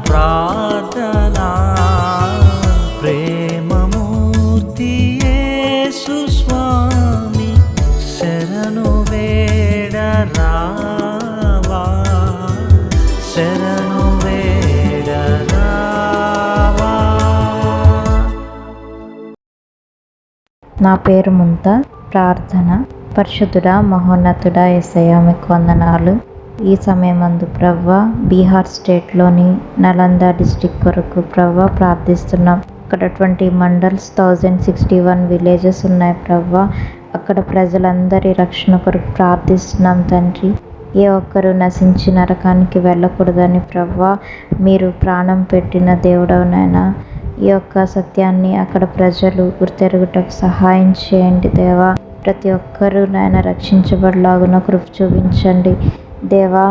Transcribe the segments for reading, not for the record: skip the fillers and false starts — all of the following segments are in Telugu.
ప్రార్థనా. ప్రేమమూర్తి యేసు స్వామి శరణు వేడరావా, శరణు వేడరావా. నా పేరు ముంతా. ప్రార్థన. పరిశుద్ధుడా మహోన్నతుడా యేసయ్యా మీకు వందనాలు. ఈ సమయమందు ప్రవ్వా బీహార్ స్టేట్లోని నలంద డిస్టిక్ కొరకు ప్రవ్వా ప్రార్థిస్తున్నాం. అక్కడ 20 మండల్స్ 1061 విలేజెస్ ఉన్నాయి ప్రవ్వా. అక్కడ ప్రజలందరి రక్షణ కొరకు ప్రార్థిస్తున్నాం తండ్రి. ఏ ఒక్కరూ నశించి నరకానికి వెళ్ళకూడదని ప్రవ్వా మీరు ప్రాణం పెట్టిన దేవుడవునైనా ఈ యొక్క సత్యాన్ని అక్కడ ప్రజలు గుర్తెరుగుటకు సహాయం చేయండి దేవా. ప్రతి ఒక్కరూ నాయన రక్షించబడలాగున కృప చూపించండి దేవా.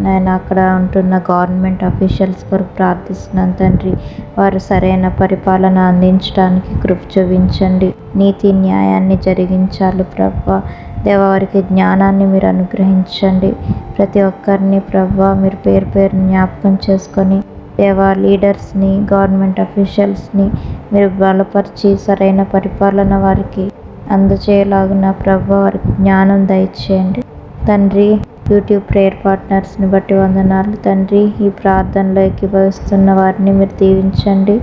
నాయన అక్కడ ఉంటున్న గవర్నమెంట్ అఫీషియల్స్ కొరకు ప్రార్థిస్తున్నాను తండ్రి. వారు సరైన పరిపాలన అందించడానికి కృప చూపించండి. నీతి న్యాయాన్ని జరిగించాలి ప్రభువా. దేవా వారికి జ్ఞానాన్ని మీరు అనుగ్రహించండి. ప్రతి ఒక్కరిని ప్రభువా మీరు పేరు పేరు జ్ఞాపకం చేసుకొని దేవా లీడర్స్ని గవర్నమెంట్ అఫీషియల్స్ని మీరు బలపరిచి సరైన పరిపాలన వారికి అందజేయలాగున ప్రభువా వారికి జ్ఞానం దయచేయండి తండ్రి. యూట్యూబ్ ప్రేయర్ పార్ట్నర్స్ని బట్టి వందనాలు తండ్రి. ఈ ప్రార్థనలో ఏకీభవిస్తున్న వారిని మీరు దీవించండి,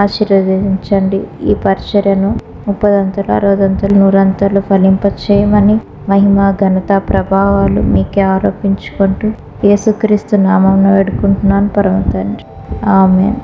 ఆశీర్వదించండి. ఈ పరిచర్యను 30 అంతలు 60 అంతలు 100 అంతలు ఫలింపచేయమని మహిమ ఘనత ప్రభావాలు మీకే ఆరోపించుకుంటూ యేసుక్రీస్తు నామమున వేడుకుంటున్నాను పరమ తండ్రి. ఆమేన్.